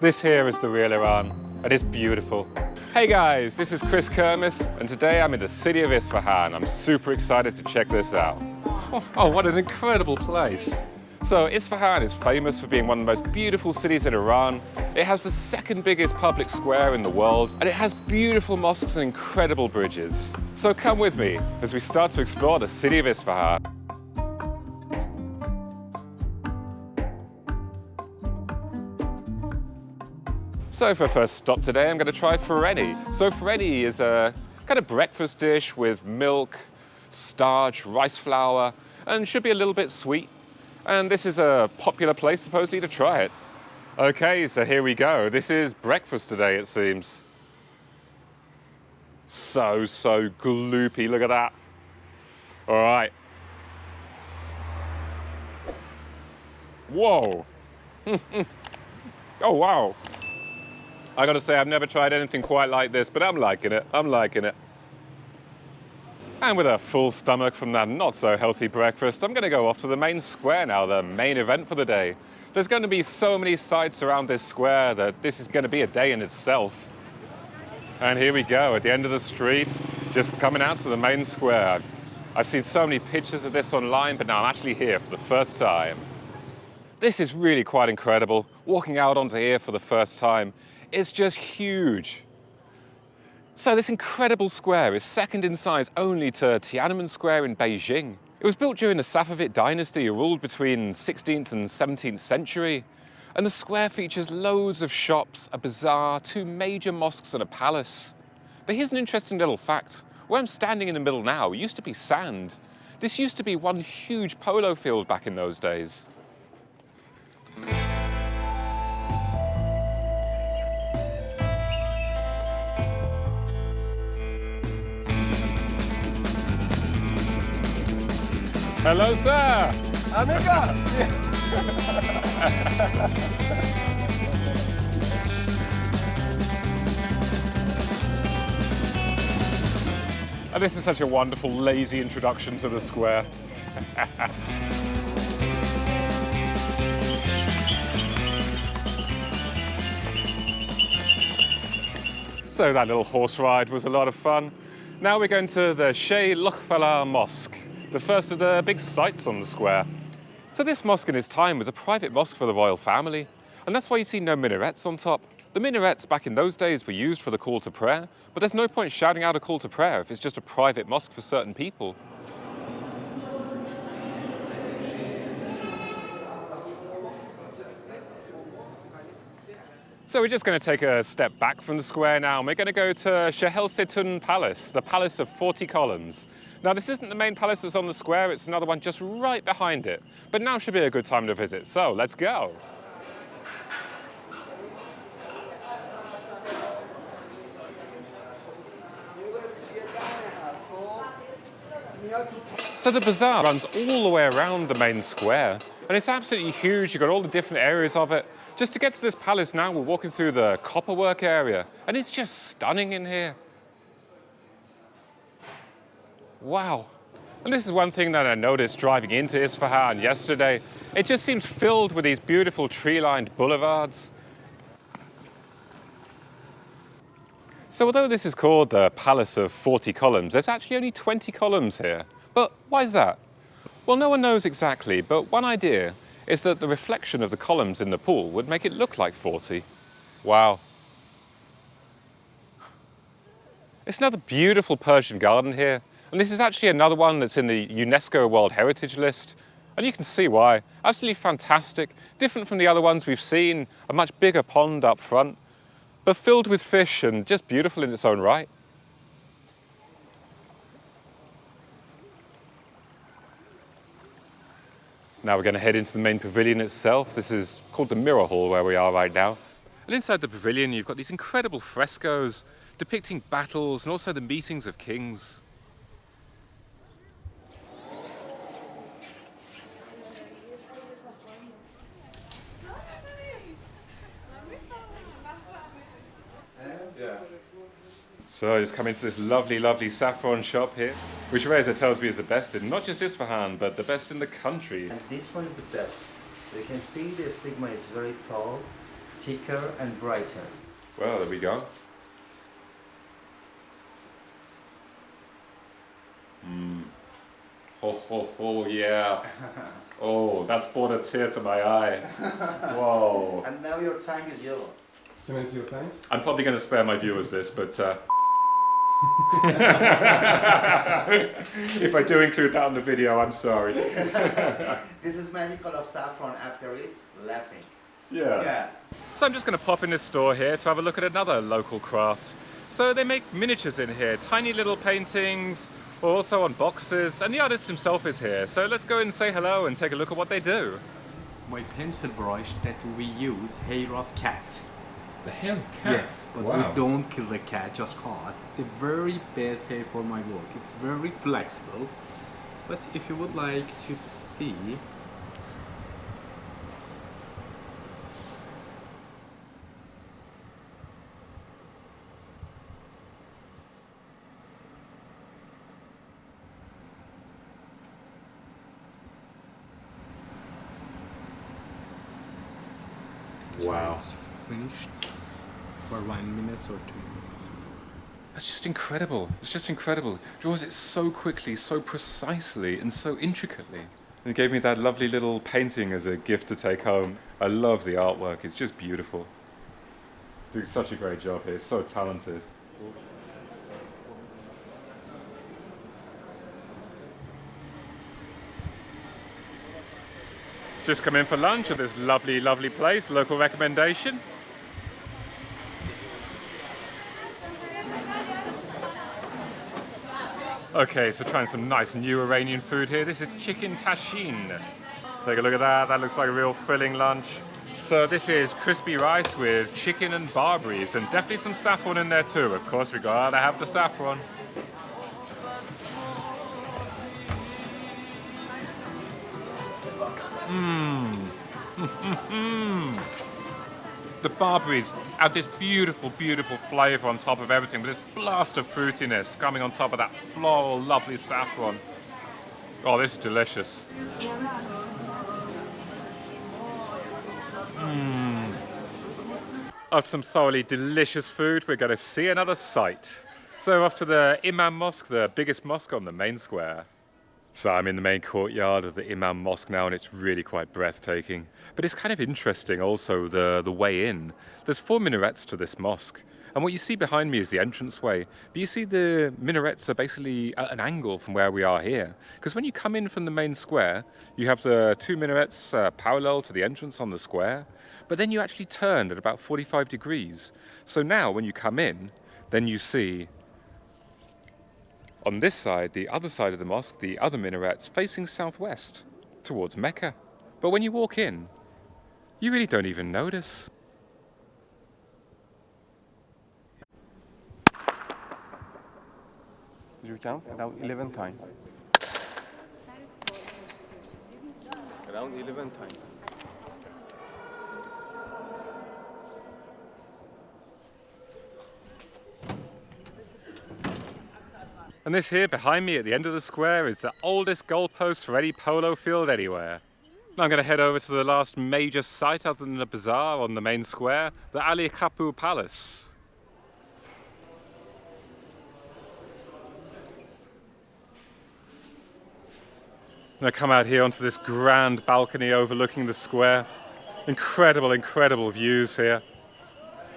This here is the real Iran, and it's beautiful. Hey guys, this is Chris Kermis, and today I'm in the city of Isfahan. I'm super excited to check this out. Oh, what an incredible place. So Isfahan is famous for being one of the most beautiful cities in Iran. It has the second biggest public square in the world, and it has beautiful mosques and incredible bridges. So come with me as we start to explore the city of Isfahan. So for our first stop today, I'm going to try Fereni. So Fereni is a kind of breakfast dish with milk, starch, rice flour, and should be a little bit sweet. And this is a popular place, supposedly, to try it. Okay, so here we go. This is breakfast today, it seems. So gloopy, look at that. All right. Whoa. Oh, wow. I gotta say, I've never tried anything quite like this, but I'm liking it. I'm liking it. And with a full stomach from that not so healthy breakfast, I'm gonna go off to the main square now, the main event for the day. There's gonna be so many sights around this square that this is gonna be a day in itself. And here we go, at the end of the street, just coming out to the main square. I've seen so many pictures of this online, but now I'm actually here for the first time. This is really quite incredible. Walking out onto here for the first time, it's just huge. So this incredible square is second in size only to Tiananmen Square in Beijing. It was built during the Safavid dynasty, ruled between 16th and 17th century. And the square features loads of shops, a bazaar, two major mosques and a palace. But here's an interesting little fact. Where I'm standing in the middle now used to be sand. This used to be one huge polo field back in those days. Hello, sir. Amiga. And this is such a wonderful, lazy introduction to the square. So that little horse ride was a lot of fun. Now we're going to the Sheikh Lotfollah Mosque, the first of the big sights on the square. So this mosque in its time was a private mosque for the royal family, and that's why you see no minarets on top. The minarets back in those days were used for the call to prayer, but there's no point shouting out a call to prayer if it's just a private mosque for certain people. So we're just going to take a step back from the square now, and we're going to go to Chehel Sotoon Palace, the palace of 40 columns. Now this isn't the main palace that's on the square, it's another one just right behind it. But now should be a good time to visit, so let's go. So the bazaar runs all the way around the main square, and it's absolutely huge. You've got all the different areas of it. Just to get to this palace now, we're walking through the copperwork area, and it's just stunning in here. Wow. And this is one thing that I noticed driving into Isfahan yesterday. It just seems filled with these beautiful tree-lined boulevards. So although this is called the Palace of 40 Columns, there's actually only 20 columns here. But why is that? Well, no one knows exactly, but one idea is that the reflection of the columns in the pool would make it look like 40. Wow. It's another beautiful Persian garden here. And this is actually another one that's in the UNESCO World Heritage List. And you can see why. Absolutely fantastic. Different from the other ones we've seen. A much bigger pond up front, but filled with fish and just beautiful in its own right. Now we're going to head into the main pavilion itself. This is called the Mirror Hall where we are right now. And inside the pavilion you've got these incredible frescoes depicting battles and also the meetings of kings. So I just come into this lovely saffron shop here, which Reza tells me is the best in not just Isfahan, but the best in the country. And this one is the best. So you can see the stigma is very tall, thicker and brighter. Well, there we go. Oh, yeah. Oh, that's brought a tear to my eye. Whoa. And now your tank is yellow. Can I see your tank? I'm probably going to spare my viewers this, but if I do include that on the video, I'm sorry. This is magical of saffron after it, laughing. Yeah. So I'm just going to pop in this store here to have a look at another local craft. So they make miniatures in here, tiny little paintings, also on boxes, and the artist himself is here. So let's go and say hello and take a look at what they do. My pencil brush that we use, hair of cat. The hair of cat? Yes, but we don't kill the cat, just cut. The very best hair for my work. It's very flexible. But if you would like to see, Wow. it's finished for 1 minute or 2 minutes. That's just incredible. It's just incredible. It draws it so quickly, so precisely, and so intricately. And it gave me that lovely little painting as a gift to take home. I love the artwork. It's just beautiful. Doing such a great job here. So talented. Just come in for lunch at this lovely, lovely place. Local recommendation. Okay, so trying some nice new Iranian food here. This is chicken Tahchin. Take a look at that. That looks like a real filling lunch. So this is crispy rice with chicken and barberries, and definitely some saffron in there too. Of course, we gotta have the saffron. The barberries add this beautiful, beautiful flavour on top of everything, with this blast of fruitiness coming on top of that floral, lovely saffron. Oh, this is delicious. After some thoroughly delicious food, we're going to see another sight. So off to the Imam Mosque, the biggest mosque on the main square. So I'm in the main courtyard of the Imam Mosque now, and it's really quite breathtaking. But it's kind of interesting also, the way in. There's 4 minarets to this mosque. And what you see behind me is the entranceway. But you see the minarets are basically at an angle from where we are here. Because when you come in from the main square, you have the 2 minarets parallel to the entrance on the square. But then you actually turn at about 45 degrees. So now when you come in, then you see on this side, the other side of the mosque, the other minarets facing southwest towards Mecca. But when you walk in, you really don't even notice. Did you count? Around 11 times. Around 11 times. And this here behind me at the end of the square is the oldest goalpost for any polo field anywhere. Now I'm going to head over to the last major site other than the Bazaar on the main square, the Aali Qapu Palace. And I come out here onto this grand balcony overlooking the square. Incredible, incredible views here.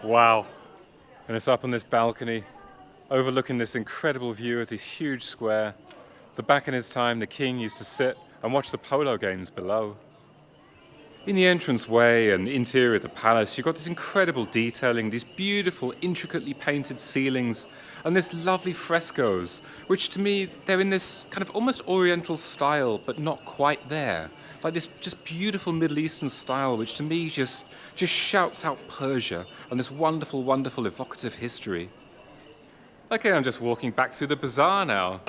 Wow. And it's up on this balcony, overlooking this incredible view of this huge square. The back in his time, the king used to sit and watch the polo games below. In the entranceway and interior of the palace, you've got this incredible detailing, these beautiful, intricately painted ceilings, and this lovely frescoes, which to me, they're in this kind of almost oriental style, but not quite there. Like this just beautiful Middle Eastern style, which to me just shouts out Persia and this wonderful, wonderful evocative history. Okay, I'm just walking back through the bazaar now.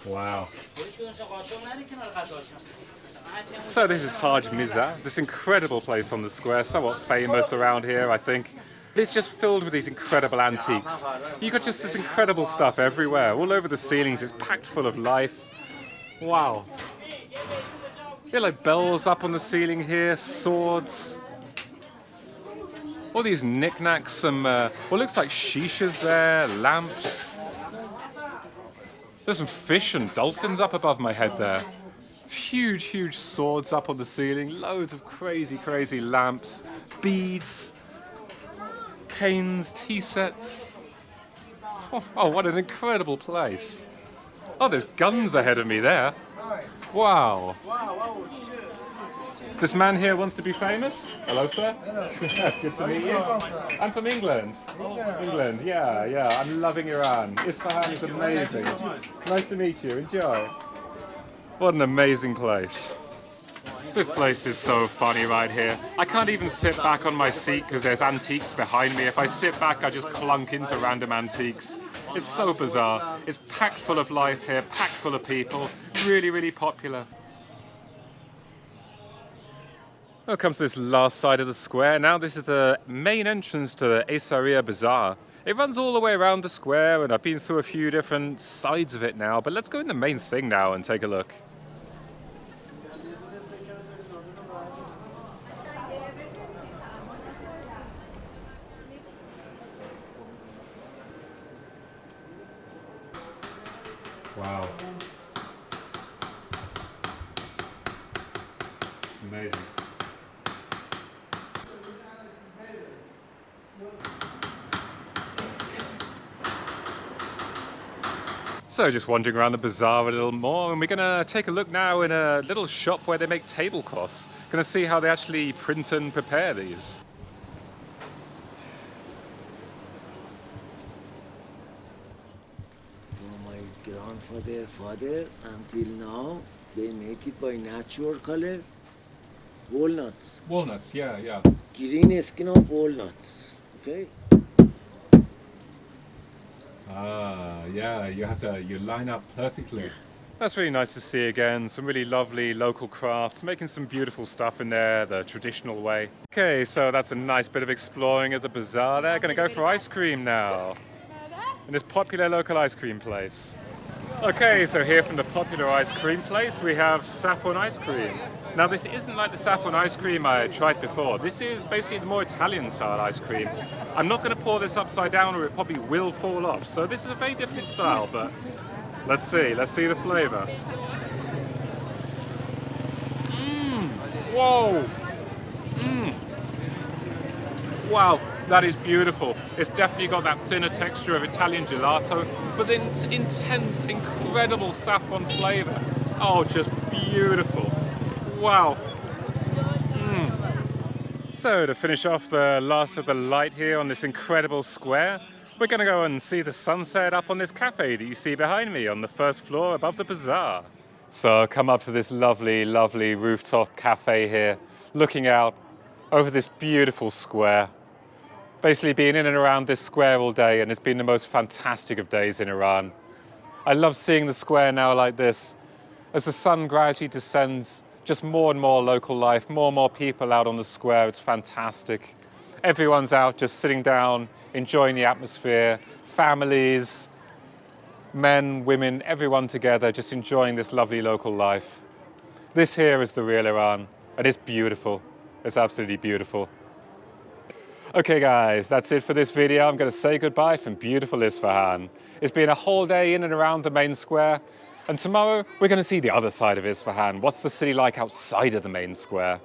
Wow. So this is Haj Mirza, this incredible place on the square, somewhat famous around here, I think. It's just filled with these incredible antiques. You've got just this incredible stuff everywhere, all over the ceilings. It's packed full of life. Wow. There are like bells up on the ceiling here, swords. All these knickknacks, some, what looks like shishas there, lamps. There's some fish and dolphins up above my head there. Huge, huge swords up on the ceiling. Loads of crazy, crazy lamps, beads, canes, tea sets. Oh, what an incredible place. Oh, there's guns ahead of me there. Wow. This man here wants to be famous. Hello, sir. Hello. Good to meet you. I'm from England. England, yeah. I'm loving Iran. Isfahan is amazing. Nice to meet you. Enjoy. What an amazing place. This place is so funny right here. I can't even sit back on my seat because there's antiques behind me. If I sit back, I just clunk into random antiques. It's so bizarre. It's packed full of life here, packed full of people. Really, really popular. Well, comes to this last side of the square. Now this is the main entrance to the Qeysarie Bazaar. It runs all the way around the square, and I've been through a few different sides of it now, but let's go in the main thing now and take a look. Wow. It's amazing. So just wandering around the bazaar a little more, and we're going to take a look now in a little shop where they make tablecloths. Going to see how they actually print and prepare these. My father, until now, they make it by natural color, walnuts. Walnuts, yeah. Green skin of walnuts, okay? Ah, yeah, you line up perfectly. That's really nice to see again. Some really lovely local crafts, making some beautiful stuff in there, the traditional way. Okay, so that's a nice bit of exploring at the bazaar there. Gonna go for ice cream now. In this popular local ice cream place. Okay, so here from the popular ice cream place, we have saffron ice cream. Now this isn't like the saffron ice cream I tried before. This is basically the more Italian style ice cream. I'm not going to pour this upside down or it probably will fall off. So this is a very different style, but let's see the flavor. Whoa! Wow, that is beautiful. It's definitely got that thinner texture of Italian gelato, but then it's intense, incredible saffron flavor. Oh, just beautiful. Wow. So to finish off the last of the light here on this incredible square, we're going to go and see the sunset up on this cafe that you see behind me on the first floor above the bazaar. So come up to this lovely, lovely rooftop cafe here, looking out over this beautiful square. Basically been in and around this square all day, and it's been the most fantastic of days in Iran. I love seeing the square now like this. As the sun gradually descends, just more and more local life, more and more people out on the square. It's fantastic. Everyone's out just sitting down, enjoying the atmosphere, families, men, women, everyone together, just enjoying this lovely local life. This here is the real Iran, and it's beautiful. It's absolutely beautiful. Okay guys, that's it for this video. I'm going to say goodbye from beautiful Isfahan. It's been a whole day in and around the main square, and tomorrow we're going to see the other side of Isfahan. What's the city like outside of the main square?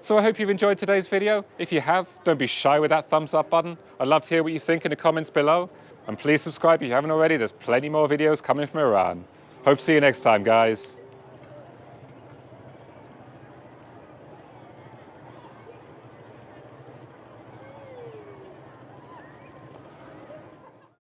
So I hope you've enjoyed today's video. If you have, don't be shy with that thumbs up button. I'd love to hear what you think in the comments below. And please subscribe if you haven't already. There's plenty more videos coming from Iran. Hope to see you next time, guys.